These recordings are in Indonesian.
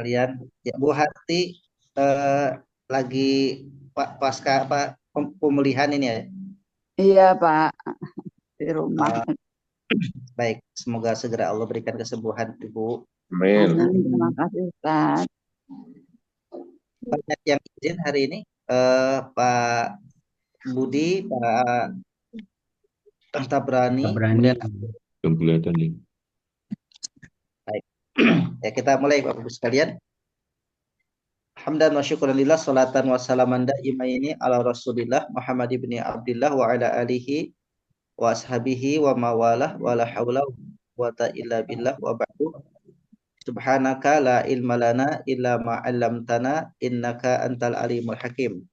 Kalian, ya Bu Hati eh, lagi pasca apa pemulihan ini ya. Iya, Pak, di rumah. Eh, Baik, semoga segera Allah berikan kesembuhan Ibu. Amin. Amin. Terima kasih, Ustaz. Banyak yang izin hari ini, Pak Budi, Pak Tabrani, Berani. kemudian Belum kelihatan nih. baik. Ya kita mulai Bapak Ibu sekalian. Hamdan wa syukran lillah, salatan wa salaman daimaini ala Rasulillah Muhammad ibni Abdullah wa ala alihi wa ashabihi wa mawalah wa la haula wa quwata illa billah wa ba'du. Subhanaka la ilma lana illa ma 'allamtana innaka antal alimul hakim.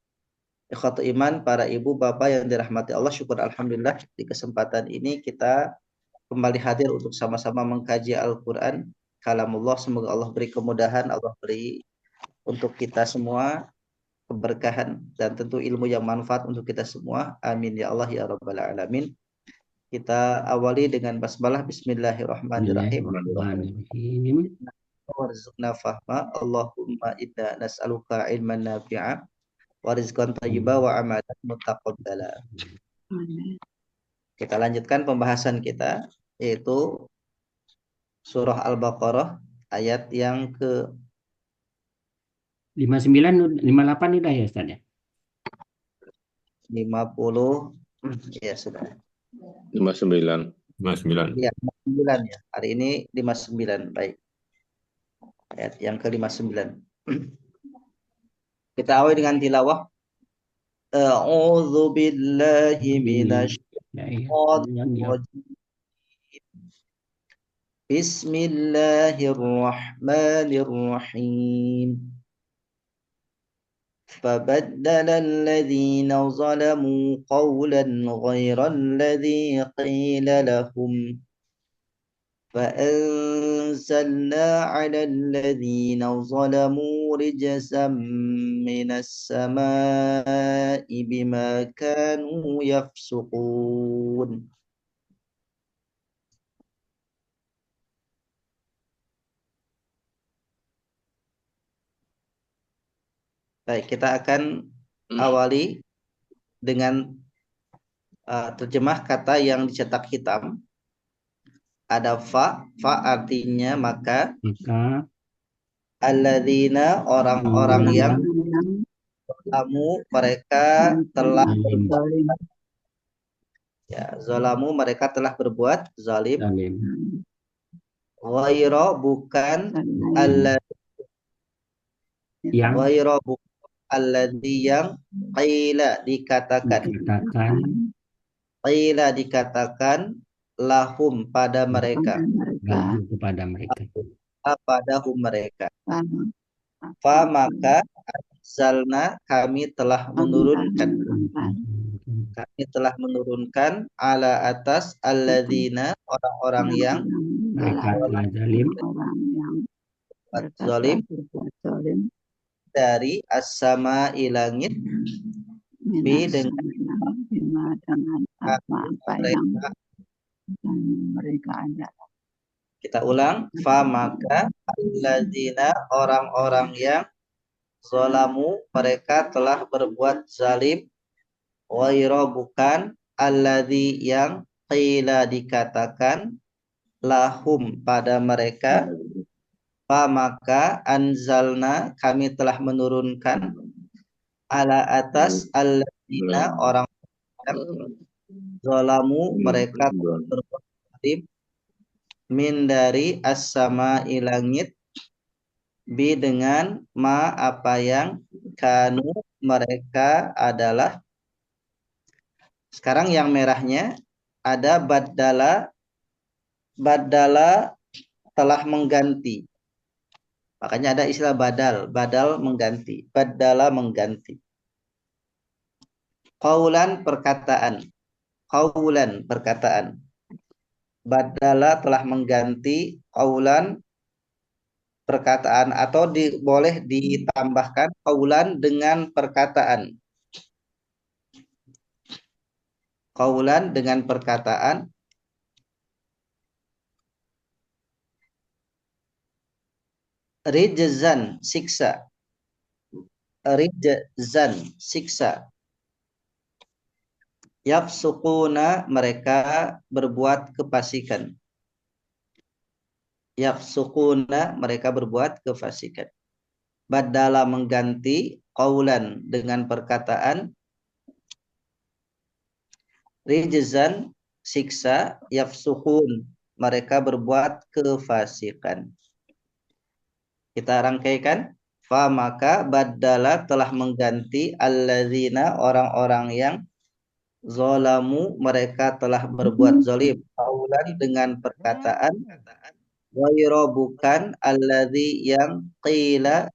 Ikhwatu iman, para ibu bapak yang dirahmati Allah, syukur alhamdulillah di kesempatan ini kita kembali hadir untuk sama-sama mengkaji Al-Qur'an kalamullah. Semoga Allah beri kemudahan, Allah beri untuk kita semua keberkahan dan tentu ilmu yang manfaat untuk kita semua. Amin ya Allah ya rabbal alamin. Kita awali dengan basmalah. Bismillahirrahmanirrahim. Bismillahirrahmanirrahim. Warzuqna fahma. Allahumma inna nas'aluka ilman nafi'a wa rizqan thayyiba wa amalan mutaqabbala. Amin. Kita lanjutkan pembahasan kita, yaitu surah Al-Baqarah ayat yang ke 59, 58 udah ya Ustaz ya? 50. Ya sudah. 59. 59. Ya, 59 ya. Hari ini 59. Baik. Ayat yang ke-59. Kita awali dengan tilawah. A'udzu billahi minasy rajim. Bismillahirrahmanirrahim. فبدل الذين ظلموا قولا غير الذي قيل لهم فأنزلنا على الذين ظلموا رجزا من السماء بما كانوا يفسقون. Baik, kita akan awali dengan terjemah kata yang dicetak hitam. Ada fa artinya maka. Alladzina orang-orang yang zalamu mereka telah zalamu mereka telah berbuat zalim. Ghaira bukan ghaira bukan alladzi yang qila dikatakan lahum pada mereka. Padahum mereka. Fa maka anzalna kami telah menurunkan ala atas alladzina orang-orang yang zalim dari as-sama langit bi dengan apa yang mereka ada. Kita ulang. Fa maka alladzina orang-orang yang zalamu mereka telah berbuat zalim. Ghaira bukan alladzi yang qila dikatakan lahum pada mereka. Fa maka anzalna kami telah menurunkan ala atas alladzina orang yang zalamu mereka berbuat zalim min dari as-sama langit bi dengan ma apa yang kanu mereka adalah. Sekarang yang merahnya ada badala telah mengganti. Makanya ada istilah badal mengganti, badala mengganti. Qaulan perkataan. Badala telah mengganti qaulan perkataan, atau boleh ditambahkan qaulan dengan perkataan. Qaulan dengan perkataan. Rijzan, siksa. Rijzan, siksa. Yafsukuna, mereka berbuat kefasikan. Yafsukuna, mereka berbuat kefasikan. Badala, mengganti, qaulan, dengan perkataan. Rijzan, siksa. Yafsukun, mereka berbuat kefasikan. Kita rangkaikan. Fa maka badala, telah mengganti, alladzina, orang-orang yang zolamu, mereka telah berbuat zalim, qaulan, dengan perkataan, ghairu, bukan, alladzi, yang qila,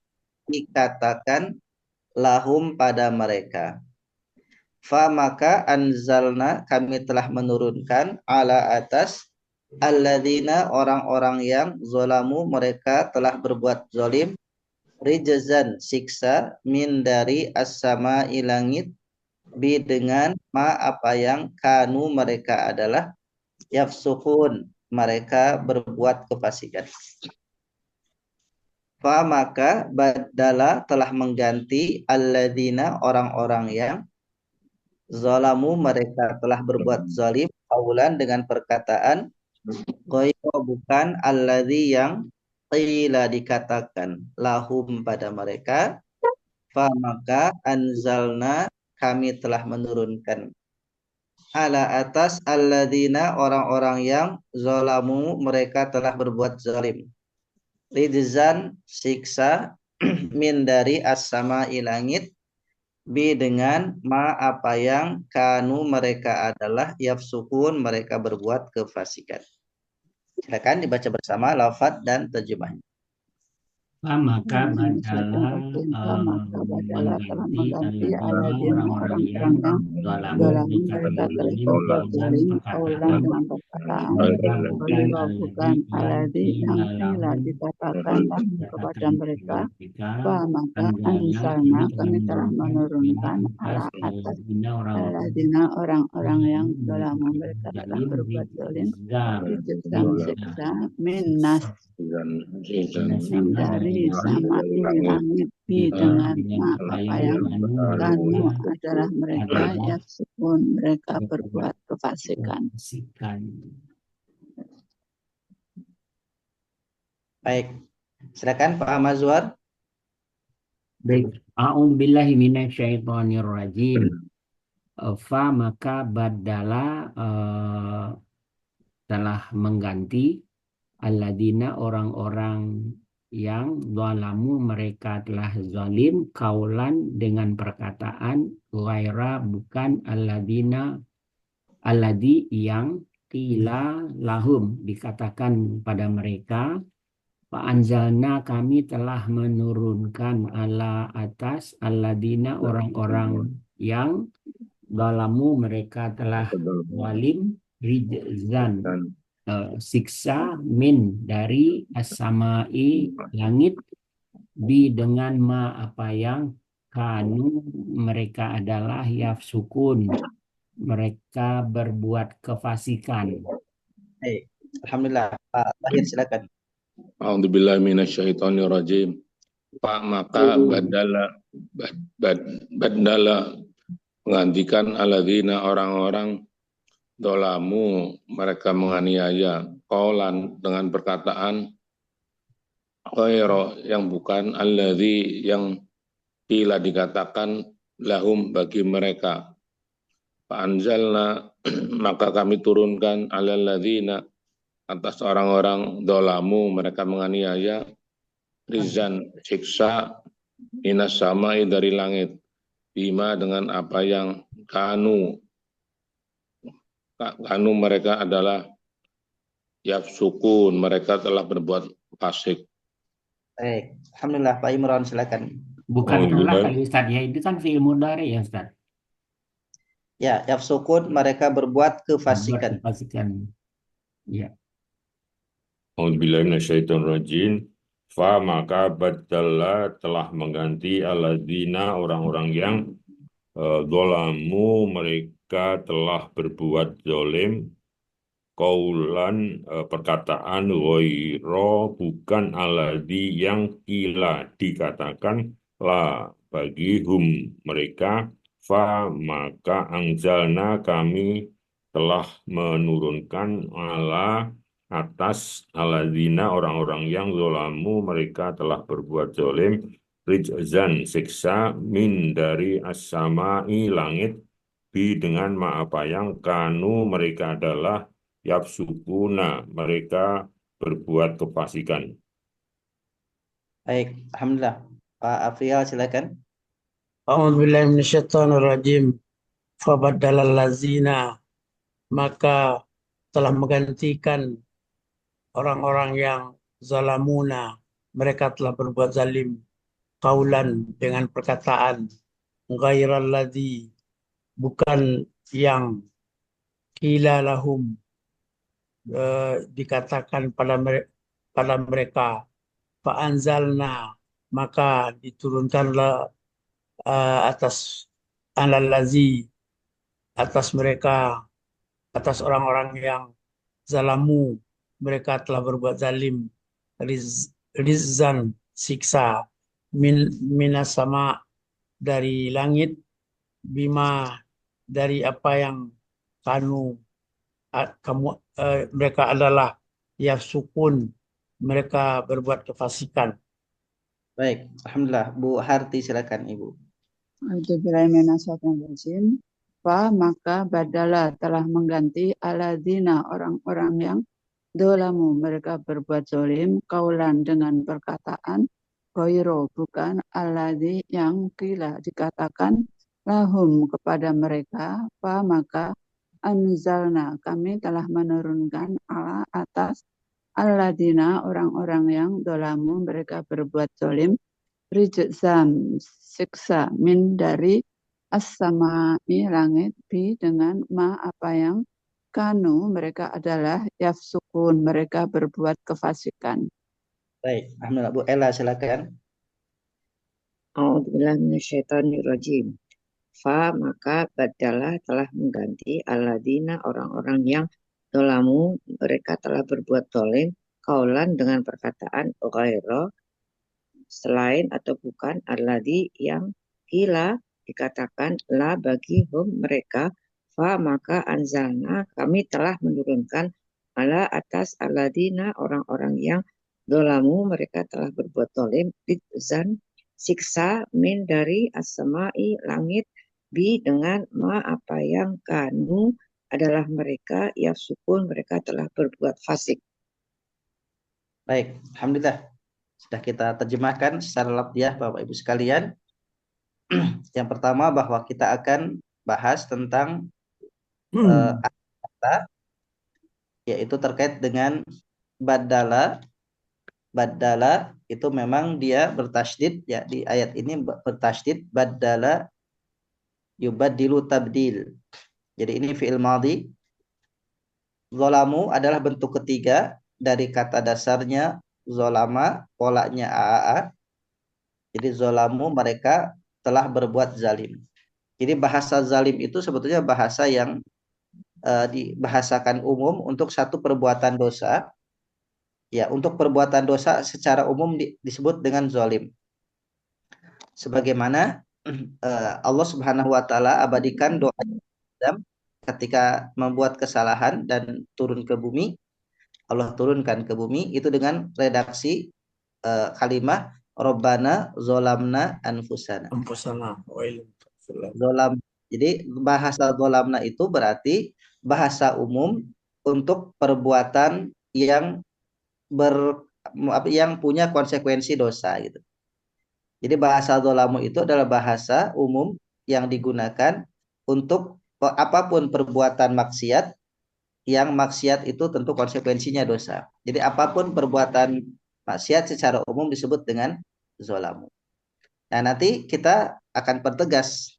dikatakan, lahum, pada mereka. Fa maka anzalna, kami telah menurunkan, ala, atas, alladzina, orang-orang yang zolamu, mereka telah berbuat zalim, rijzan, siksa, min, dari, as-sama'i, langit, bi, dengan, ma, apa yang, kanu, mereka adalah, yafsukun, mereka berbuat kefasikan. Fa maka badala, telah mengganti, alladzina, orang-orang yang zalamu, mereka telah berbuat zalim, qaulan, dengan perkataan, ghairu, bukan, alladzi, yang qila, dikatakan, lahum, pada mereka. Fa maka anzalna, kami telah menurunkan, ala, atas, alladzina, orang-orang yang zalamu, mereka telah berbuat zalim, rijzan, siksa, min, dari, as-sama'i, langit, bi, dengan, ma, apa yang, kanu, mereka adalah, yafsukun, mereka berbuat kefasikan. Silakan dibaca bersama lafaz dan terjemahnya. Maka Syaitan badala rajim. Maka badala, telah mengganti mengganti alladzina alladzina, orang-orang yang orang-orang yang zalamu zalamu, dikatakan mereka telah zalim berbuat dengan zalim, qaulan, perkataan dengan perkataan, ghairu, bukan, ghairu, bukan, alladzi yang alladzi, yang qila qila, lahum, dikatakan lahum, kepada dikatakan mereka. kepada mereka. Maka Anjalna, anzalna, kami kami telah telah menurunkan, menurunkan ala, atas atas alladzina orang-orang alladzina, orang-orang yang yang zalamu, mereka telah zalim berbuat zalim, rizam rijzan, siksa, minnas, sama dari dari sama ini langit, bi, dengan ma, dengan apa yang yang kanu mereka adalah mereka, adalah yaksubun, mereka berbuat berbuat kefasikan. kefasikan. Baik, silakan Pak Mazwar. Baik, a'udzubillahi minasyaitonir rajim. Fa maka badala telah mengganti alladzina, orang-orang yang zalamu, mereka telah zalim, kaulan, dengan perkataan, ghaira, bukan, alladzina, alladzi, yang qila lahum, dikatakan pada mereka. Fa'anzalna, kami telah menurunkan, ala, atas, alladzina, orang-orang yang zalamu, mereka telah zalim, rijzan, siksa, min, dari, as-sama'i, langit, bi, dengan ma, apa yang, kanu, mereka adalah, yafsukun, mereka berbuat kefasikan. Baik, alhamdulillah. Pak Tahir, silakan. A'udzubillahi minasyaitonirrajim. Pak maka badala menggantikan alladzina, orang-orang dolamu, mereka menganiaya, qaulan, dengan perkataan, ghairu, yang bukan, alladzi, yang qila, dikatakan, lahum, bagi mereka. Fa'anzalna, maka kami turunkan, alalladzina, atas orang-orang dolamu, mereka menganiaya, rizan, siksa, minas samai, dari langit, bima, dengan apa yang, kanu mereka adalah, yafsukun, mereka telah berbuat fasik. Baik, alhamdulillah. Pak Imran, silakan. Bukan telah Alhamdulillah. kali Ustaz, ya itu kan fi'il mudhari ya Ustaz. Ya, yafsukun, mereka berbuat Berbuat kefasikan. kefasikan. Ya. A'udzubillahi minasyaitonirrajim. Fa maka badalla, telah mengganti, alladzina, orang-orang yang zalamu, mereka telah berbuat zalim, Kaulan perkataan ghairo bukan alladzi yang kila dikatakan la bagi hum mereka fa maka anzalna kami telah menurunkan ala atas alladzina orang-orang yang zolamu mereka telah berbuat zalim rijzan siksa min dari as-samai langit bi dengan ma apa yang kanu mereka adalah yafsukuna mereka berbuat kefasikan. Baik, alhamdulillah. Pak Afrial silakan. A'udzubillahi minasyaitonirrajim. Fabaddalal lazina, maka telah menggantikan orang-orang yang zalamuna, mereka telah berbuat zalim, kaulan dengan perkataan ghairal ladzi, bukan yang qila lahum, dikatakan pada mereka, fa'anzalna, maka diturunkanlah atas alal ladzi, atas mereka, atas orang-orang yang zalamu, mereka telah berbuat zalim, rizan siksa minas sama dari langit, bima dari apa yang mereka adalah yafsukun, mereka berbuat kefasikan. Baik, alhamdulillah. Bu Harti silakan Ibu. A'udzubillahiminasyaitonirrajim. Maka badala telah mengganti alladzina orang-orang yang dolamu mereka berbuat zalim kaulan dengan perkataan ghairo bukan alladzi yang qila dikatakan lahum kepada mereka maka anzalna kami telah menurunkan ala atas alladzina orang-orang yang dolamu mereka berbuat zalim rijzam siksa min dari as-samai langit bi dengan ma apa yang kanu mereka adalah yafsukun mereka berbuat kefasikan. Baik, alhamdulillah. Bu Ella silakan. A'udzubillahi minasyaitonirrajim. Maka badalah telah mengganti alladzina orang-orang yang dolamu mereka telah berbuat zalim kaulan dengan perkataan ghairo selain atau bukan alladzi yang kila dikatakan la bagi hum mereka maka anzalna kami telah menurunkan ala atas alladzina orang-orang yang dolamu mereka telah berbuat zalim rizan siksa min dari as-samai langit bi dengan ma apa yang kanu adalah mereka yafsukun mereka telah berbuat fasik. Baik, alhamdulillah. Sudah kita terjemahkan secara lafziah Bapak Ibu sekalian. Yang pertama bahwa kita akan bahas tentang kata yaitu terkait dengan badala. Badala itu memang dia bertasydid ya, di ayat ini bertasydid badala yubaddilu tabdil. Jadi ini fi'il madhi. Zolamu adalah bentuk ketiga dari kata dasarnya zolama, polanya AAA. Jadi zolamu mereka telah berbuat zalim. Jadi bahasa zalim itu sebetulnya bahasa yang dibahasakan umum untuk satu perbuatan dosa. Ya, untuk perbuatan dosa secara umum disebut dengan zalim. Sebagaimana Allah Subhanahu wa taala abadikan doa Adam ketika membuat kesalahan dan turun ke bumi. Allah turunkan ke bumi itu dengan redaksi kalimah Rabbana zolamna anfusana. Zolam. Jadi bahasa zolamna itu berarti bahasa umum untuk perbuatan yang punya konsekuensi dosa gitu. Jadi bahasa zolamu itu adalah bahasa umum yang digunakan untuk apapun perbuatan maksiat yang maksiat itu tentu konsekuensinya dosa. Jadi apapun perbuatan maksiat secara umum disebut dengan zolamu. Nah, nanti kita akan pertegas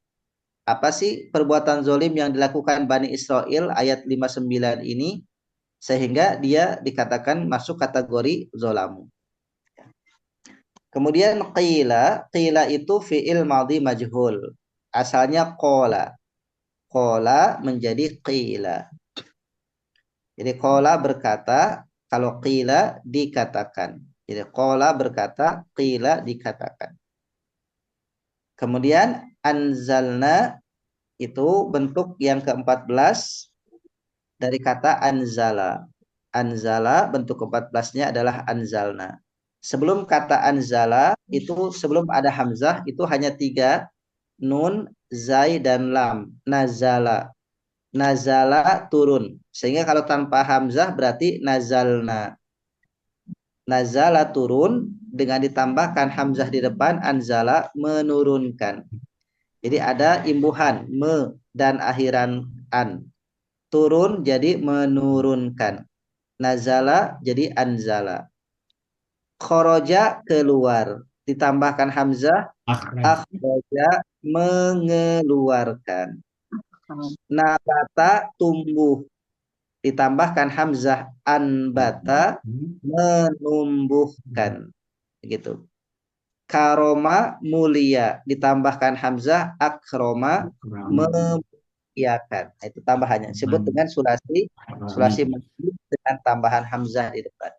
apa sih perbuatan zolim yang dilakukan Bani Israel ayat 59 ini sehingga dia dikatakan masuk kategori zolamu. Kemudian qila itu fi'il madhi majhul. Asalnya qala. Qala menjadi qila. Jadi qala berkata, kalau qila dikatakan. Jadi qala berkata, qila dikatakan. Kemudian anzalna itu bentuk yang ke-14 dari kata anzala. Anzala bentuk ke-14-nya adalah anzalna. Sebelum kata anzala itu sebelum ada hamzah itu hanya 3, nun, zai, dan lam. Nazala. Nazala turun. Sehingga kalau tanpa hamzah berarti nazalna. Nazala turun dengan ditambahkan hamzah di depan, anzala menurunkan. Jadi ada imbuhan me dan akhiran an. Turun jadi menurunkan. Nazala jadi anzala. Khoroja keluar. Ditambahkan hamzah, Akhraj. akhroja mengeluarkan. Nabata tumbuh. Ditambahkan hamzah, anbata menumbuhkan. Begitu. Karoma mulia. Ditambahkan hamzah, akroma memuliakan. Nah, itu tambahannya. Disebut dengan sulasi majhul dengan tambahan hamzah di depan.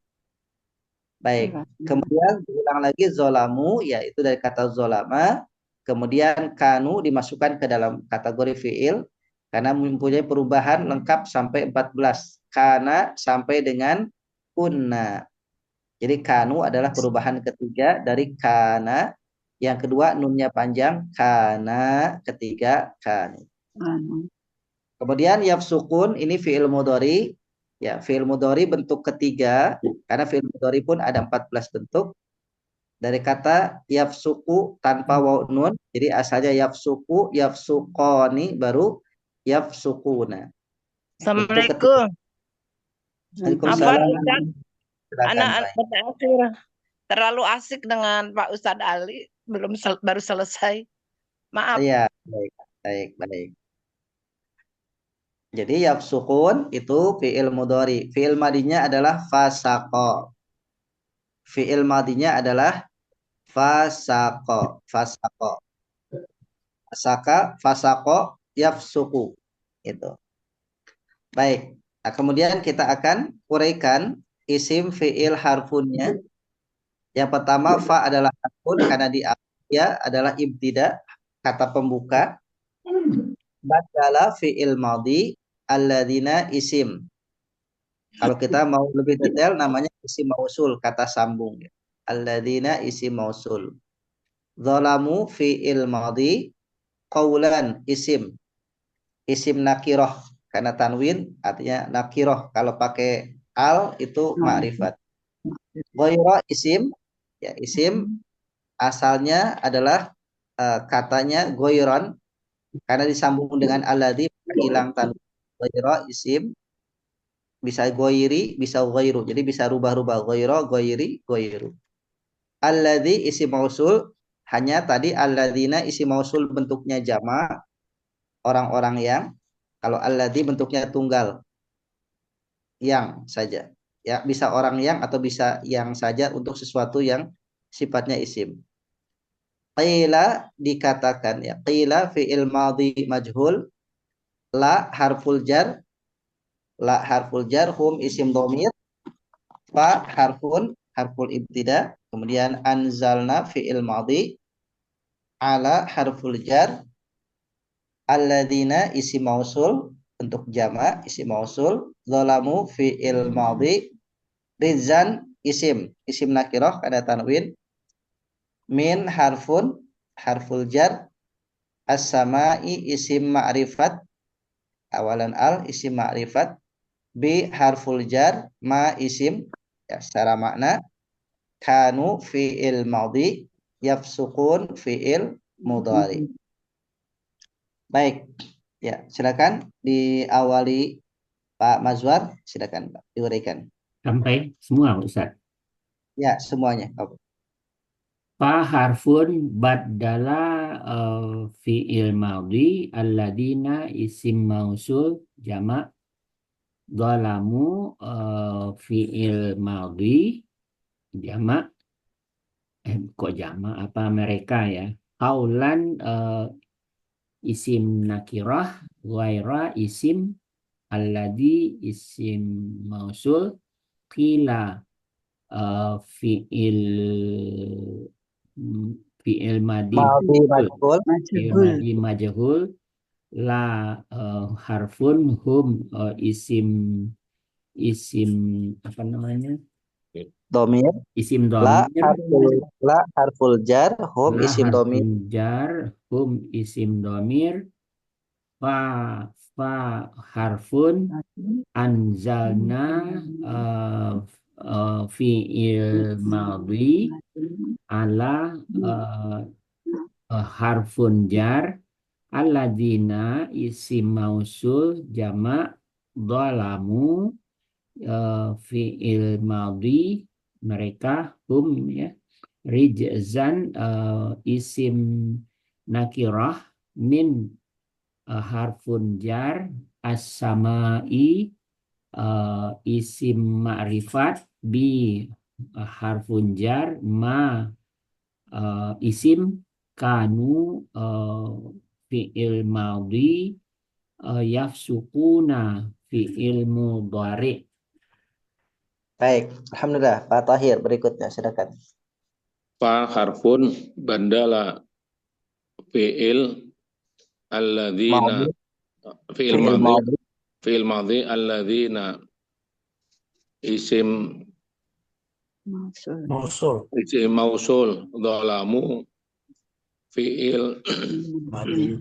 Baik. Kemudian diulang lagi zolamu, yaitu dari kata zolama. Kemudian kanu dimasukkan ke dalam kategori fiil karena mempunyai perubahan lengkap sampai 14. Kana sampai dengan kunna. Jadi kanu adalah perubahan ketiga dari kana. Yang kedua nunnya panjang, kana. Ketiga kanu. Kemudian yafsukun ini fiil mudhari. Ya, fiil mudhari bentuk ketiga karena fiil mudhari pun ada 14 bentuk. Dari kata yafsuku tanpa waw nun, jadi asalnya yafsuku, yafsukoni baru yafsukuna. Assalamualaikum. Waalaikumsalam. Apa Ustaz? Silakan, Anak-anak Pak. terakhir terlalu asik dengan Pak Ustadz Ali, baru selesai. Maaf. Iya, baik. Jadi yafsukun itu fiil mudhari. Fiil madinya adalah fasaqo. Fiil madinya adalah fasaqo. Fasaqo, yafsuku. Itu. Baik. Nah, kemudian kita akan uraikan isim fiil harfunnya. Yang pertama fa adalah harfun karena dia adalah ibtida, kata pembuka. Badala fiil madhi alladzina isim. Kalau kita mau lebih detail namanya isim mausul, kata sambung. Alladzina isim mausul. Zalamu fiil madhi qaulan isim. Isim nakiroh karena tanwin artinya nakiroh. Kalau pakai al itu ma'rifat. Ghaira isim, ya isim asalnya adalah katanya goiron karena disambung dengan alladzi hilang tanwin. Ghaira isim bisa goiri, bisa ghairu. Jadi bisa rubah-rubah ghaira, goiri, goiru. Alladzi isim mausul hanya tadi alladzina isim mausul bentuknya jama, orang-orang yang. Kalau alladzi bentuknya tunggal, yang saja. Ya, bisa orang yang atau bisa yang saja untuk sesuatu yang sifatnya isim. Qila dikatakan ya. Qila fi'il madhi majhul. La harful jar. La harful jar hum isim dhamir. Fa harful ibtida. Kemudian anzalna fi'il madhi. Ala harful jar. Alladzina isim mausul untuk jama isim mausul. Zalamu fi'il madhi. Rizan isim nakirah ada tanwin. Min harful jar. As-sama'i isim ma'rifat awalan al isim ma'rifat. Bi harful jar ma isim ya, secara makna. Kanu fi'il madhi. Yafsukun fi'il mudhari. Baik, ya silakan diawali Pak Mazwar, silakan Pak diuraikan. Sampai semua Ustaz. Ya semuanya. Fa harfun badala fi'il madhi alladina isim mausul jamak. Zalamu fi'il madhi jamak. Kok jamak apa mereka ya? Qaulan isim nakirah, ghaira isim alladhi isim mausul, qila fi'il fi'il madi Madi majhul, majhul. fi'il Majhul. madi majhul, la harfun hum isim apa namanya, Domir. isim La domir, harful jar. Hum la isim domir. harfun jar, hum isim domir, fa harfun, anzalna fi'il madhi, ala harfun jar, alladzina isim mausul jamak, dhalamu fi'il madhi, mereka, hum ya, rijzan isim nakirah, min harfun jar, as-samai isim ma'rifat, bi harfun jar, ma isim, kanu fi'il madhi, yafsukuna fi'il mudhari. Baik, alhamdulillah. Pak Tahir berikutnya, silakan. Fa harfun bandala fi'il alladzina Madi, fi'il fi'il madhi madi. fi'il madhi alladzina isim Mausul. Mausul. mausul dhalamu fi'il Madi.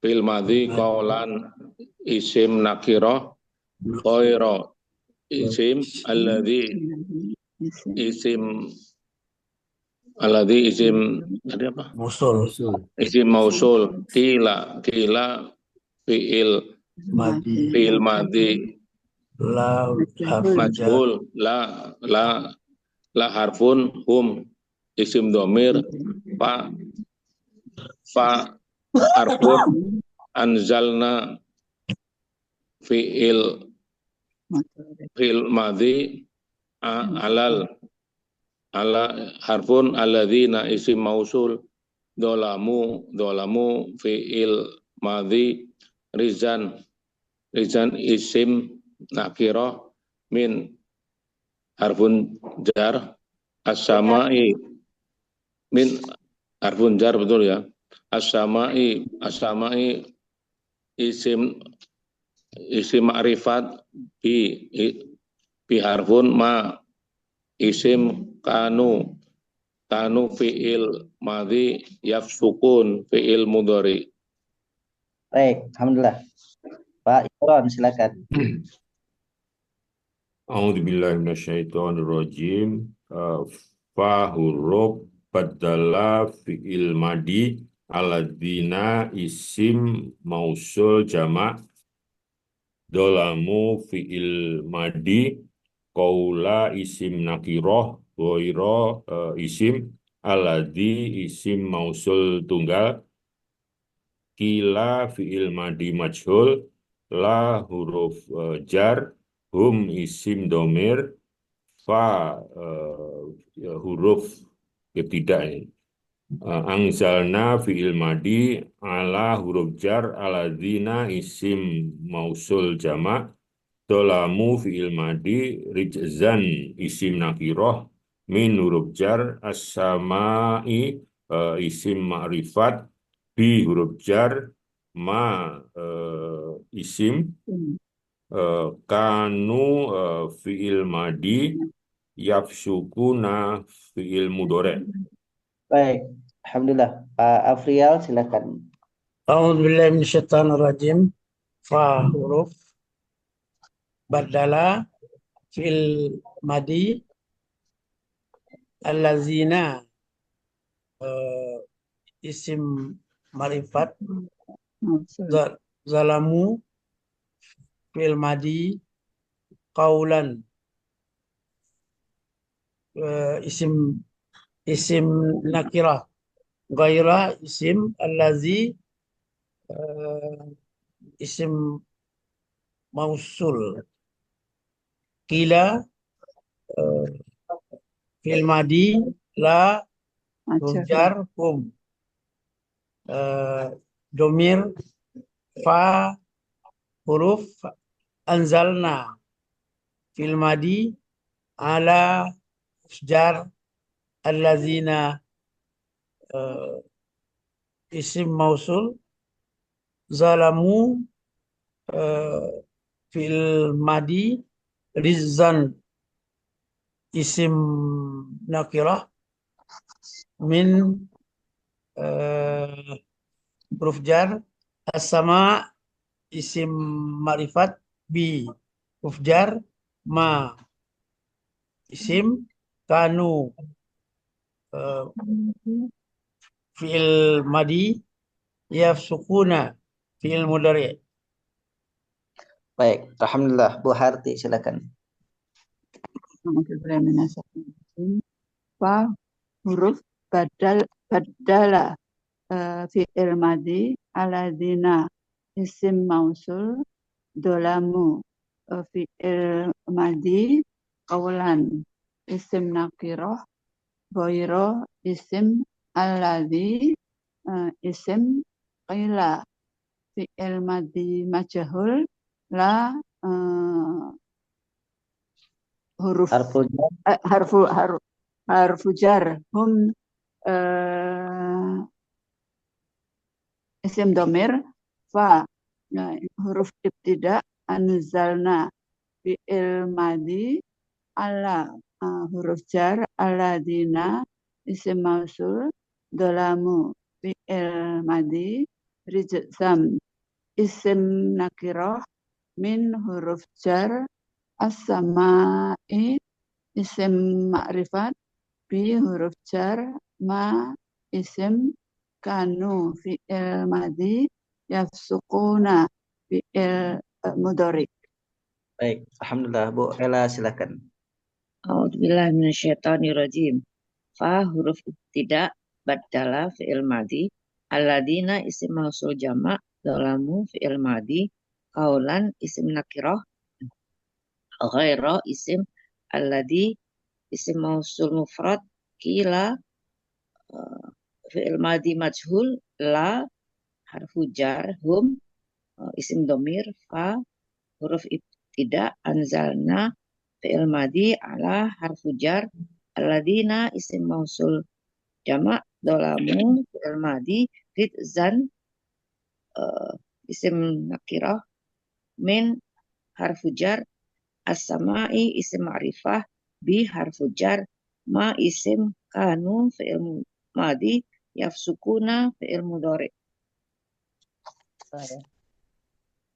fi'il madhi qaulan isim nakirah ghaira isim isim tadi apa? Mausul. Isim mausul kila fi'il Madi. madhi La harful jar. majhul la harfun hum isim domir fa harfun anzalna fi'il madhi ala harfun alladzina isim mausul dolamu fi'il madhi rizan isim nakirah min harfun jar as-samai min harfun jar, betul ya, as-samai isim ma'rifat bi harfun ma isim kanu fi'il madhi yafsukun fi'il mudhari. Baik, alhamdulillah. Pak Imron, silakan. A'udzubillahi minasyaitonirrajim. Fa huruf badala fi'il madi alladzina isim mausul jamak, dolamu fi'il madi, qaula isim nakiroh, ghaira isim, alladzi isim mausul tunggal, kila fi'il madi majhul, la huruf jar, hum isim domir, fa huruf ketidak ini. Angzalna fi'il madi, ala huruf jar, aladzina isim mausul jamak, dolamu fi'il madi, rijzan isim nakiroh, min huruf jar, as-samai isim ma'rifat, bi huruf jar, ma isim, kanu fi'il madi, yafsukuna fi'il mudhari'. Baik, alhamdulillah. Pak Afrial, silakan. A'udzubillahi minasyaitonirrajim. Fa huruf badala fil madi allazina isim marifat zalamu fil madi qaulan isim nakirah ghaira isim allazi isim mausul kila fil madi la jar hum domir fa huruf anzalna fil madi ala fjar allazina isim mausul zalamu fil madi rizan isim nakirah min huruf jar as-sama isim ma'rifat bi huruf jar ma isim kanu fi'il madi yafsukuna fi'il mudhari. Baik, alhamdulillah. Bu Harti silakan. Fa huruf badala fi'il madi aladina isim mausul dolamu fi'il madi qawlan isim nakiroh goiro isim alladhi isim qila fi'il madi majhul la huruf harfu jar hum isim domir fa huruf ibtida anzalna fi'il madi ala huruf jar aladina isim mausul dolamu fi'il madi rijzam isim nakiroh min huruf jar as-sama'i isim ma'rifat bi huruf jar ma isim kanu fi'il madi yafsukuna fi'il mudhari. Baik, alhamdulillah. Bu Ela silakan. A'udzubillahi minasyaitonirrajim. Fa huruf ibtida badala fi'il madi alladina isim mausul jama' dolamu fi'il madi qaulan isim nakirah ghaira isim alladhi isim mausul mufrad kila fi'il madi majhul la harfu jar hum isim domir fa huruf ibtida anzalna fi'il madi ala harfu jar alladina isim mausul jama' dolamu fi'il madi rizan isim nakirah min harfu jar as-sama'i isim ma'rifah bi harfu jar ma isim kanu fi'il madi yafsukuna fi'il mudhari.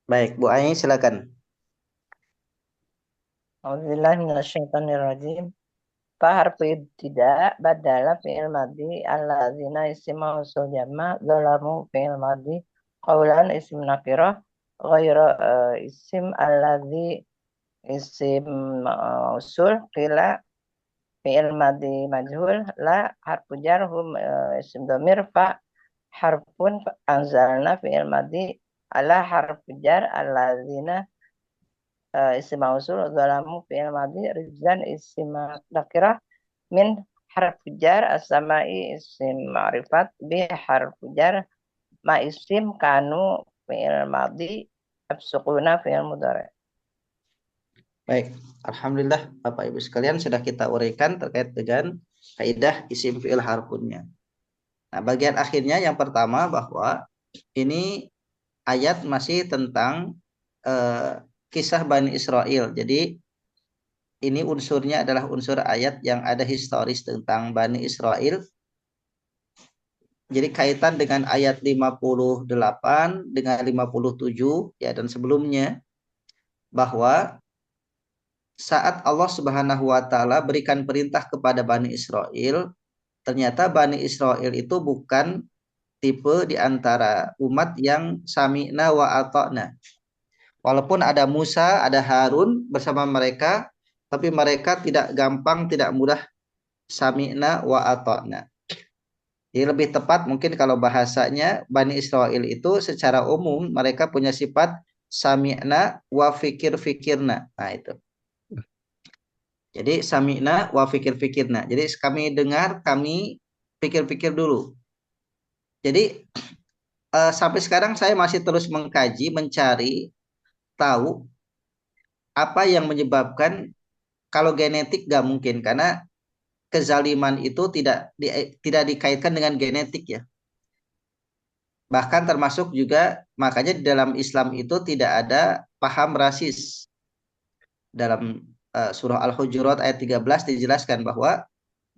Baik, Bu Ai silakan. A'udzubillahi minasyaitonirrajim. Fa harfu ibtida badala fi'il madi alladzina isim mausul jama' dzalamu fi'il madi qaulan isim nakirah ghaira isim alladzi isim mausul qila fi'il madi majhul la harfu jar hum isim dhamir fa harfun anzalna fi'il madi ala harfu jar alladzina isim mausul dzalamu fi'il madi rizan isim nakirah min harfu jar as-sama'i isim ma'rifat bi harfu jar ma isim kanu fi'il madi yafsukuna fi'il mudhari. Baik, alhamdulillah Bapak Ibu sekalian sudah kita uraikan terkait dengan kaidah isim fi'il harfunnya. Nah, bagian akhirnya yang pertama bahwa ini ayat masih tentang kisah Bani Israel. Jadi ini unsurnya adalah unsur ayat yang ada historis tentang Bani Israel. Jadi kaitan dengan ayat 58 dengan 57 ya dan sebelumnya bahwa saat Allah Subhanahu wa taala berikan perintah kepada Bani Israel, ternyata Bani Israel itu bukan tipe di antara umat yang sami'na wa ata'na. Walaupun ada Musa, ada Harun bersama mereka, tapi mereka tidak gampang, tidak mudah sami'na wa ata'na. Jadi lebih tepat mungkin kalau bahasanya Bani Israel itu secara umum mereka punya sifat sami'na wa fikir-fikirna. Nah itu. Jadi sami'na wa fikir-fikirna. Jadi kami dengar, kami pikir-pikir dulu. Jadi sampai sekarang saya masih terus mengkaji, mencari tahu apa yang menyebabkan, kalau genetik nggak mungkin karena kezaliman itu tidak dikaitkan dengan genetik ya. Bahkan termasuk juga makanya di dalam Islam itu tidak ada paham rasis. Dalam surah Al-Hujurat ayat 13 dijelaskan bahwa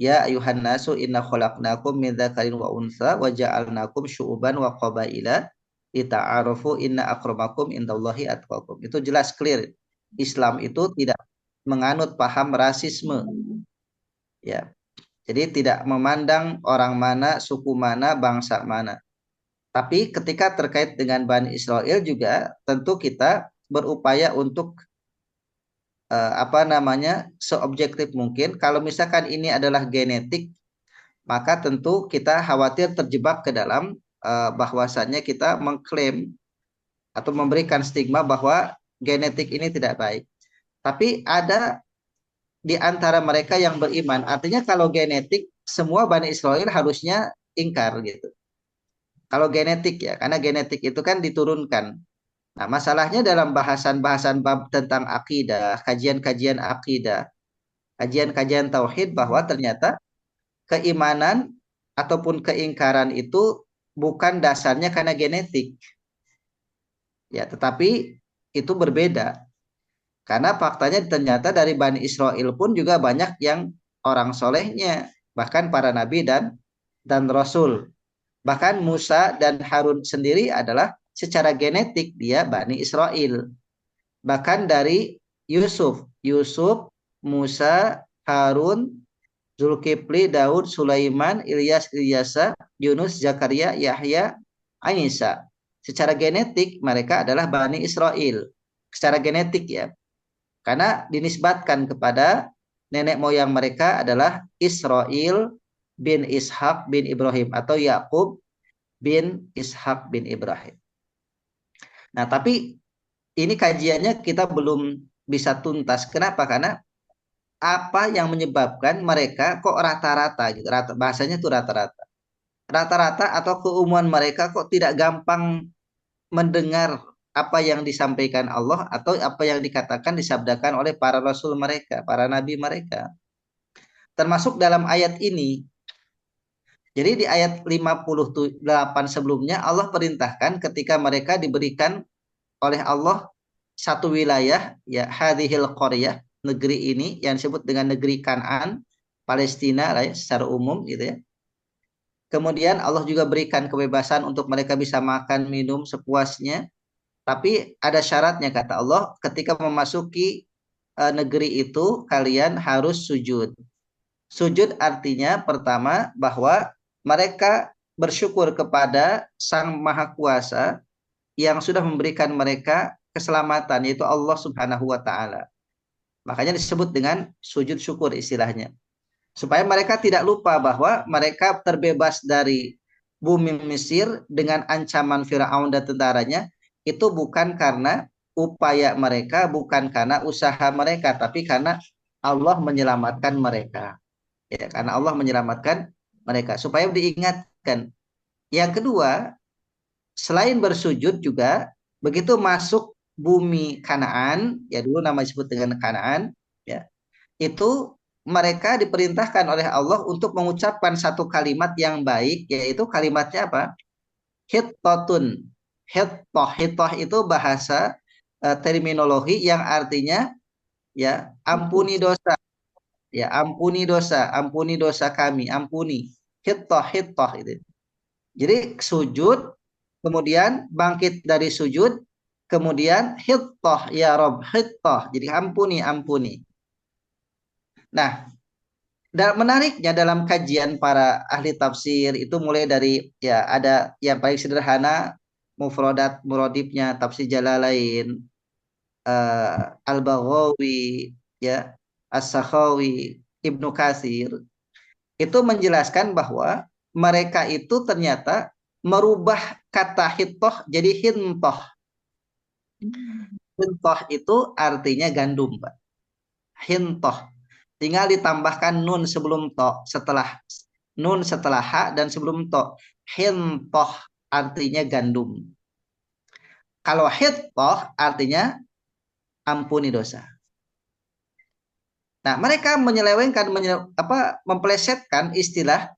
ya ayuhan nasu inna khalaqnakum min dzakarin wa untha wa ja'alnakum syu'uban wa qabaila lita'arafu inna akramakum indallahi atqakum. Itu jelas clear. Islam itu tidak menganut paham rasisme. Ya. Jadi tidak memandang orang mana, suku mana, bangsa mana. Tapi ketika terkait dengan Bani Israel juga tentu kita berupaya untuk seobjektif mungkin. Kalau misalkan ini adalah genetik, maka tentu kita khawatir terjebak ke dalam bahwasannya kita mengklaim atau memberikan stigma bahwa genetik ini tidak baik. Tapi ada di antara mereka yang beriman. Artinya kalau genetik, semua Bani Israel harusnya ingkar gitu. Kalau genetik ya, karena genetik itu kan diturunkan. Nah, masalahnya dalam bahasan-bahasan bab tentang akidah, kajian-kajian akidah, kajian-kajian tauhid, bahwa ternyata keimanan ataupun keingkaran itu bukan dasarnya karena genetik. Ya, tetapi itu berbeda. Karena faktanya ternyata dari Bani Israel pun juga banyak yang orang solehnya, bahkan para nabi dan rasul. Bahkan Musa dan Harun sendiri adalah secara genetik dia Bani Israel. Bahkan dari Yusuf, Musa, Harun, Zulkifli, Daud, Sulaiman, Ilyasa, Yunus, Zakaria, Yahya, Isa. Secara genetik mereka adalah Bani Israel. Secara genetik ya. Karena dinisbatkan kepada nenek moyang mereka adalah Israel bin Ishak bin Ibrahim atau Yakub bin Ishak bin Ibrahim. Nah, tapi ini kajiannya kita belum bisa tuntas. Kenapa? Karena apa yang menyebabkan mereka kok rata-rata gitu. Bahasanya itu rata-rata. Rata-rata atau keumuman mereka kok tidak gampang mendengar apa yang disampaikan Allah atau apa yang dikatakan disabdakan oleh para rasul mereka, para nabi mereka. Termasuk dalam ayat ini. Jadi di ayat 58 sebelumnya Allah perintahkan ketika mereka diberikan oleh Allah satu wilayah, ya hadhil qaryah, negeri ini yang disebut dengan negeri Kanaan, Palestina lah ya, secara umum gitu ya. Kemudian Allah juga berikan kebebasan untuk mereka bisa makan, minum sepuasnya. Tapi ada syaratnya kata Allah, ketika memasuki negeri itu kalian harus sujud. Sujud artinya pertama bahwa mereka bersyukur kepada Sang Maha Kuasa yang sudah memberikan mereka keselamatan, yaitu Allah Subhanahu wa Ta'ala. Makanya disebut dengan sujud syukur istilahnya. Supaya mereka tidak lupa bahwa mereka terbebas dari bumi Mesir dengan ancaman Firaun dan tentaranya, itu bukan karena upaya mereka, bukan karena usaha mereka, tapi karena Allah menyelamatkan mereka. Ya, karena Allah menyelamatkan mereka, supaya diingatkan. Yang kedua, selain bersujud juga begitu masuk bumi Kanaan, ya dulu nama disebut dengan Kanaan, ya. Itu mereka diperintahkan oleh Allah untuk mengucapkan satu kalimat yang baik, yaitu kalimatnya apa? Hittotun. Hittoh itu bahasa terminologi yang artinya ya ampuni dosa. Ya, ampuni dosa kami, ampuni. Hittoh itu. Jadi sujud, kemudian bangkit dari sujud, kemudian hittoh ya Rob, hittoh. Jadi ampuni. Nah, menariknya dalam kajian para ahli tafsir itu mulai dari ya ada yang paling sederhana mufradat muradibnya tafsir Jalalain, Al-Baghawi, ya As-Sakhawi, Ibnu Katsir, itu menjelaskan bahwa mereka itu ternyata merubah kata hittoh jadi hintoh. Hintoh itu artinya gandum, Pak. Hintoh. Tinggal ditambahkan nun sebelum to, setelah nun setelah ha dan sebelum to. Hintoh artinya gandum. Kalau hittoh artinya ampuni dosa. Nah, mereka menyelewengkan, memplesetkan istilah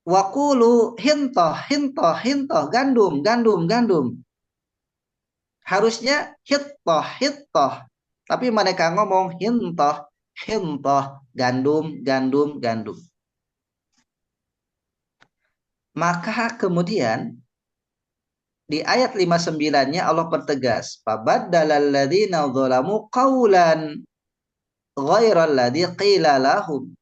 wakulu hintoh, hintoh, hintoh, gandum, gandum, gandum. Harusnya hittoh, hittoh. Tapi mereka ngomong hintoh, hintoh, gandum, gandum, gandum. Maka kemudian di ayat 59-nya Allah pertegas, fabaddalal ladzina dzalamu qaulan ghairal ladzi qila lahum.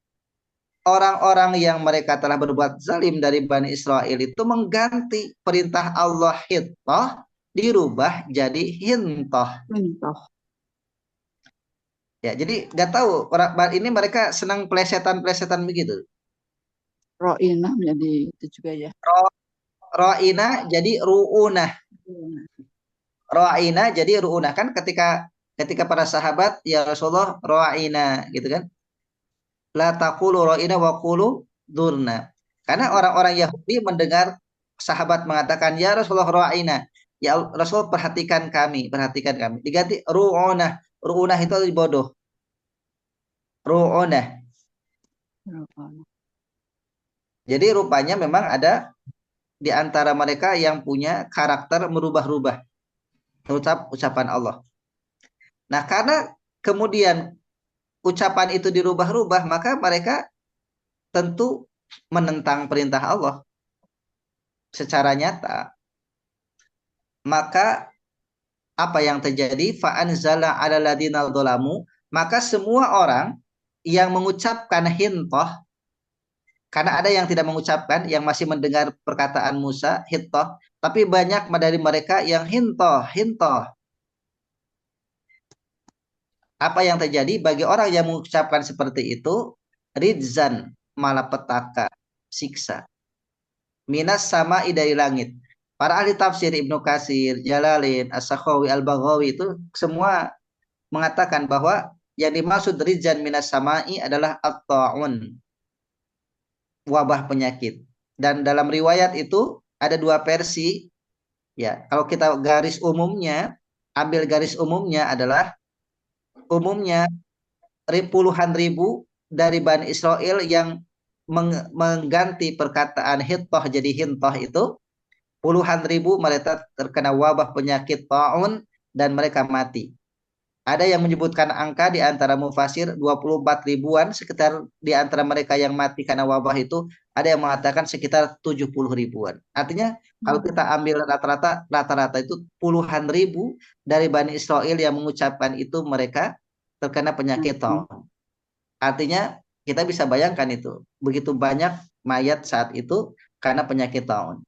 Orang-orang yang mereka telah berbuat zalim dari Bani Israel itu mengganti perintah Allah hittah dirubah jadi hintoh. Hintoh. Ya, jadi nggak tahu orang ini mereka senang plesetan-plesetan begitu. Ro'inah menjadi itu juga ya. Ro'ina jadi ru'unah. Ro'ina jadi ru'unah, kan ketika para sahabat ya Rasulullah ro'ina gitu kan. La taqulu ro'ina wa qulu durna. Karena orang-orang Yahudi mendengar sahabat mengatakan ya Rasulullah ro'ina. Ya Rasul perhatikan kami, perhatikan kami. Diganti ru'unah. Ru'unah itu bodoh. Ru'unah. Jadi rupanya memang ada di antara mereka yang punya karakter merubah-rubah ucapan Allah. Nah, karena kemudian ucapan itu dirubah-rubah, maka mereka tentu menentang perintah Allah secara nyata. Maka apa yang terjadi? Fa'anzala 'alal ladzina dzalamu, maka semua orang yang mengucapkan hintoh, karena ada yang tidak mengucapkan, yang masih mendengar perkataan Musa hintoh, tapi banyak dari mereka yang hintoh, hintoh. Apa yang terjadi bagi orang yang mengucapkan seperti itu? Ridzan, malapetaka, siksa. Minas sama dari langit. Para ahli tafsir Ibnu Katsir, Jalalain, As-Sakhawi, Al-Baghawi itu semua mengatakan bahwa yang dimaksud ridzan minas sama'i adalah at-ta'un, wabah penyakit. Dan dalam riwayat itu ada dua versi. Ya, kalau kita garis umumnya, ambil garis umumnya adalah umumnya puluhan ribu dari Bani Israel yang mengganti perkataan hittoh jadi hintoh itu, puluhan ribu mereka terkena wabah penyakit ta'un dan mereka mati. Ada yang menyebutkan angka di antara mufasir 24 ribuan, sekitar di antara mereka yang mati karena wabah itu ada yang mengatakan sekitar 70 ribuan. Artinya kalau kita ambil rata-rata itu puluhan ribu dari Bani Israel yang mengucapkan itu mereka terkena penyakit ta'un. Artinya kita bisa bayangkan itu begitu banyak mayat saat itu karena penyakit ta'un.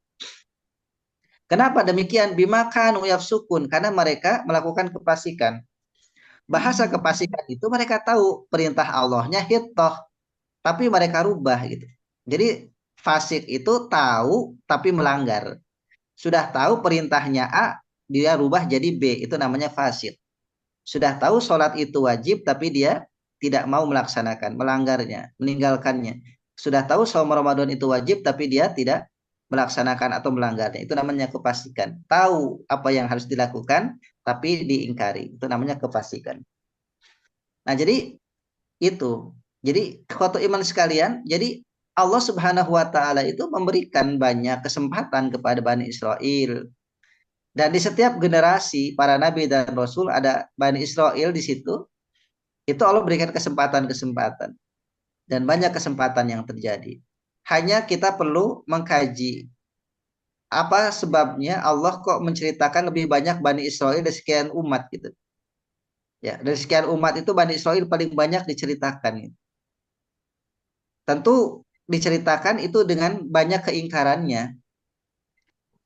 Kenapa demikian? Bimakan yafsukun, karena mereka melakukan kefasikan. Bahasa kefasikan itu mereka tahu perintah Allahnya hittoh, tapi mereka rubah gitu. Jadi fasik itu tahu tapi melanggar. Sudah tahu perintahnya A, dia rubah jadi B, itu namanya fasik. Sudah tahu sholat itu wajib tapi dia tidak mau melaksanakan, melanggarnya, meninggalkannya. Sudah tahu saum Ramadan itu wajib tapi dia tidak melaksanakan atau melanggarnya. Itu namanya kefasikan. Tahu apa yang harus dilakukan tapi diingkari. Itu namanya kefasikan. Nah, jadi itu. Jadi ikhwatu iman sekalian, jadi Allah Subhanahu wa taala itu memberikan banyak kesempatan kepada Bani Israel. Dan di setiap generasi para nabi dan rasul ada Bani Israel di situ. Itu Allah berikan kesempatan-kesempatan. Dan banyak kesempatan yang terjadi. Hanya kita perlu mengkaji apa sebabnya Allah kok menceritakan lebih banyak Bani Israel dari sekian umat gitu. Ya, dari sekian umat itu Bani Israel paling banyak diceritakan. Tentu diceritakan itu dengan banyak keingkarannya.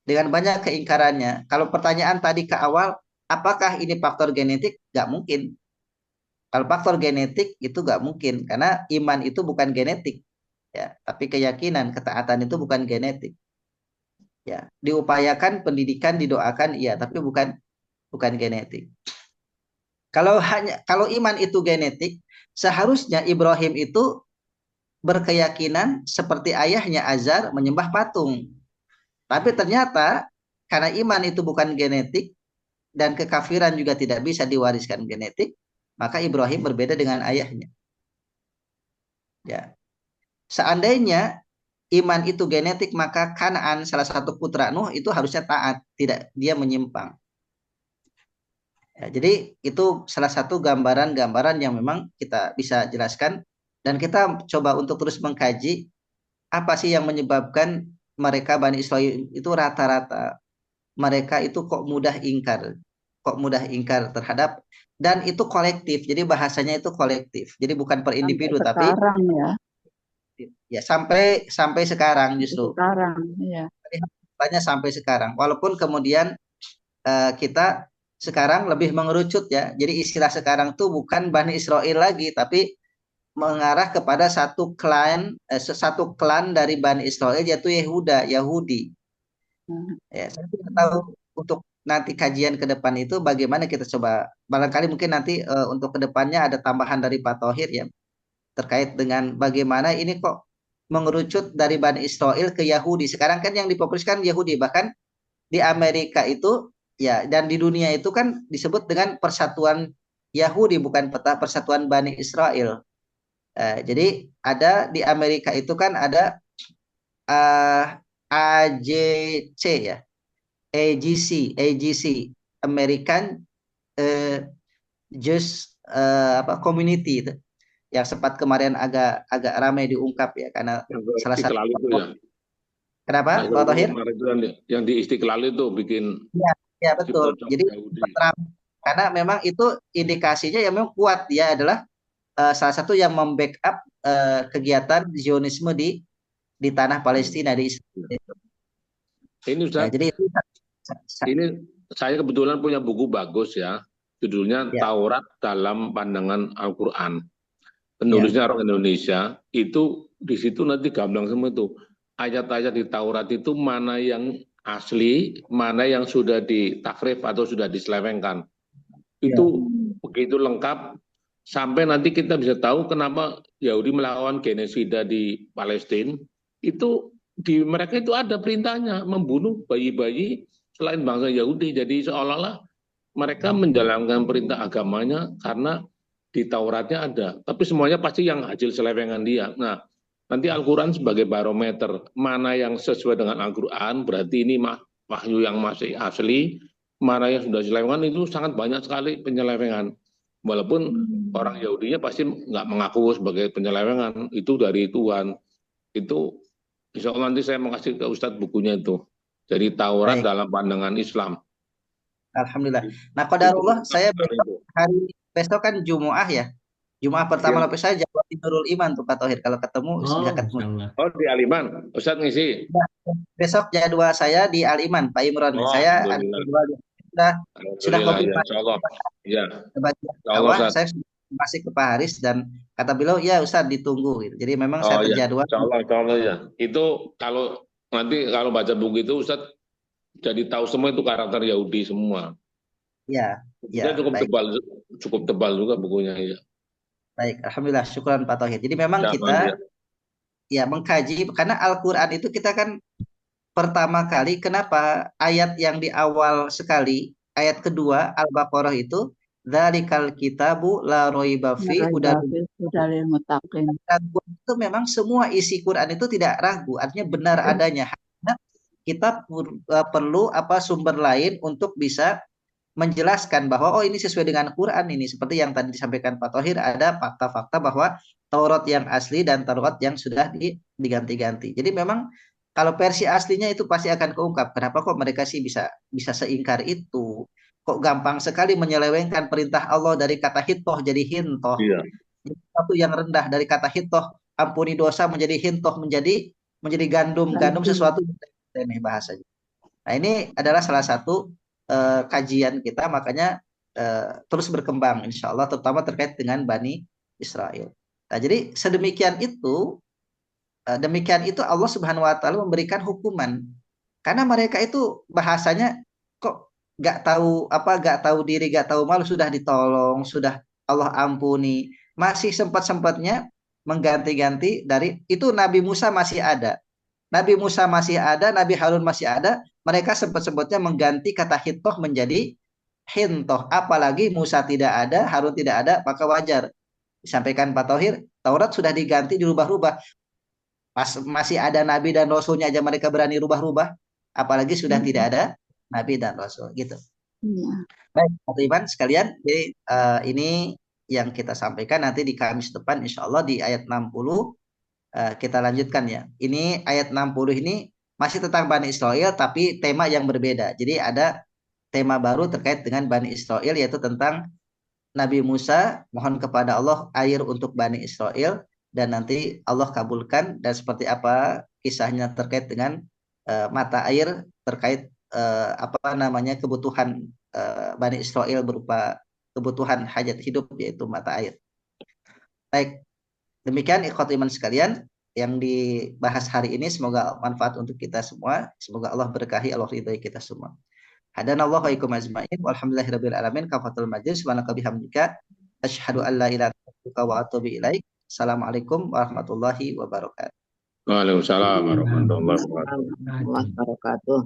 Dengan banyak keingkarannya. Kalau pertanyaan tadi ke awal, apakah ini faktor genetik? Gak mungkin. Kalau faktor genetik itu gak mungkin. Karena iman itu bukan genetik. Ya, tapi keyakinan, ketaatan itu bukan genetik. Ya, diupayakan, pendidikan, didoakan, iya, tapi bukan genetik. Kalau iman itu genetik, seharusnya Ibrahim itu berkeyakinan seperti ayahnya Azar menyembah patung. Tapi ternyata karena iman itu bukan genetik dan kekafiran juga tidak bisa diwariskan genetik, maka Ibrahim berbeda dengan ayahnya. Ya. Seandainya iman itu genetik, maka Kanaan salah satu putra Nuh itu harusnya taat, tidak dia menyimpang. Ya, jadi itu salah satu gambaran-gambaran yang memang kita bisa jelaskan dan kita coba untuk terus mengkaji apa sih yang menyebabkan mereka Bani Israel itu rata-rata mereka itu kok mudah ingkar terhadap, dan itu kolektif. Jadi bahasanya itu kolektif. Jadi bukan per individu tapi sekarang ya sampai sekarang justru. sekarang ya. Tanya sampai sekarang. Walaupun kemudian kita sekarang lebih mengerucut ya. Jadi istilah sekarang tuh bukan Bani Israel lagi, tapi mengarah kepada satu klan dari Bani Israel yaitu Yahudi. Ya, saya tidak tahu untuk nanti kajian ke depan itu bagaimana kita coba. Barangkali mungkin nanti untuk ke depannya ada tambahan dari Pak Thohir ya terkait dengan bagaimana ini kok mengerucut dari Bani Israel ke Yahudi. Sekarang kan yang dipopuliskan Yahudi, bahkan di Amerika itu ya dan di dunia itu kan disebut dengan Persatuan Yahudi, bukan Persatuan Bani Israel. Jadi ada di Amerika itu kan ada AJC ya, AGC American Jewish Community itu yang sempat kemarin agak ramai diungkap ya karena salah satu kenapa Pak Thohir? Yang di Istiqlal itu bikin ya betul. Jadi karena memang itu indikasinya yang memang kuat, dia adalah salah satu yang membackup kegiatan Zionisme di tanah Palestina di Israel. Ini Ustaz, jadi ini saya kebetulan punya buku bagus ya, judulnya Taurat dalam Pandangan Al-Quran. Penulisnya orang Indonesia, itu di situ nanti gamblang semua itu. Ayat-ayat di Taurat itu mana yang asli, mana yang sudah ditakrif atau sudah diselewengkan. Itu begitu lengkap, sampai nanti kita bisa tahu kenapa Yahudi melakukan genosida di Palestina. Itu di mereka itu ada perintahnya membunuh bayi-bayi selain bangsa Yahudi. Jadi seolah-olah mereka menjalankan perintah agamanya karena di Tauratnya ada. Tapi semuanya pasti yang hasil selewengan dia. Nah, nanti Al-Quran sebagai barometer mana yang sesuai dengan Al-Quran, berarti ini wahyu yang masih asli, mana yang sudah selewengan itu sangat banyak sekali penyelewengan. Walaupun orang Yahudinya pasti nggak mengaku sebagai penyelewengan, itu dari Tuhan. Itu insya Allah nanti saya mau kasih ke Ustadz bukunya itu. Jadi Taurat dalam pandangan Islam. Alhamdulillah. Nah, qadarullah saya besok kan Jumu'ah ya. Jumu'ah pertama lapis saya jawab di Nurul Iman tuh Pak Thohir. Kalau ketemu sudah ketemu. Oh di Al-Iman, Ustadz ngisi. Besok jadwal saya di Al-Iman Pak Imron. Saya sudah konfirmasi. Iya. Saya masih ke Pak Haris dan kata beliau ya Ustadz ditunggu gitu. Jadi memang saya terjadwal. Insyaallah ya. Itu kalau nanti kalau baca buku itu Ustadz jadi tahu semua itu karakter Yahudi semua. Ya. Cukup tebal juga bukunya ya. Baik, alhamdulillah, syukran Pak Thohir. Jadi memang kita mengkaji karena Al-Qur'an itu kita kan pertama kali kenapa ayat yang di awal sekali, ayat kedua Al-Baqarah itu dzalikal kitabu la raiba fi hudal muttaqin. Itu memang semua isi Quran itu tidak ragu, artinya benar adanya. Kita perlu sumber lain untuk bisa menjelaskan bahwa ini sesuai dengan Quran ini, seperti yang tadi disampaikan Pak Thohir, ada fakta-fakta bahwa Taurat yang asli dan Taurat yang sudah diganti-ganti. Jadi memang kalau versi aslinya itu pasti akan keungkap. Kenapa kok mereka sih bisa seingkar itu? Kok gampang sekali menyelewengkan perintah Allah dari kata hitoh jadi hintoh. Iya. Satu yang rendah dari kata hitoh, ampuni dosa menjadi hintoh, menjadi gandum sesuatu yang remeh bahasanya. Nah, ini adalah salah satu kajian kita, makanya terus berkembang insya Allah, terutama terkait dengan Bani Israel. Nah, jadi sedemikian itu Allah Subhanahu Wa Taala memberikan hukuman karena mereka itu bahasanya kok gak tahu diri, gak tahu malu, sudah ditolong, sudah Allah ampuni, masih sempat-sempatnya mengganti-ganti dari itu. Nabi Musa masih ada, Nabi Harun masih ada, mereka sempat-sempatnya mengganti kata hitoh menjadi hintoh. Apalagi Musa tidak ada, Harun tidak ada, maka wajar. Disampaikan Pak Tauhir, Taurat sudah diganti, dirubah-rubah. Pas masih ada Nabi dan Rasulnya aja mereka berani rubah-rubah. Apalagi sudah tidak ada Nabi dan Rasul. Gitu. Iya. Baik, teman-teman sekalian. Jadi ini yang kita sampaikan nanti di Kamis depan, insya Allah di ayat 60 kita lanjutkan ya. Ini ayat 60 ini masih tentang Bani Israel, tapi tema yang berbeda. Jadi ada tema baru terkait dengan Bani Israel, yaitu tentang Nabi Musa mohon kepada Allah air untuk Bani Israel, dan nanti Allah kabulkan, dan seperti apa kisahnya terkait dengan mata air, terkait kebutuhan Bani Israel berupa kebutuhan hajat hidup, yaitu mata air. Baik, demikian ikhwat iman sekalian yang dibahas hari ini. Semoga manfaat untuk kita semua. Semoga Allah berkahi, Allah ridhai kita semua. Hadanallahu wa iyyakum ajma'in. Walhamdulillahirabbil alamin. Kafatul majlis wa laka bihamdika asyhadu an la ilaha illa anta wa atubu ilaik. Assalamualaikum warahmatullahi wabarakatuh. Waalaikumsalam warahmatullahi wabarakatuh. Warahmatullahi wabarakatuh.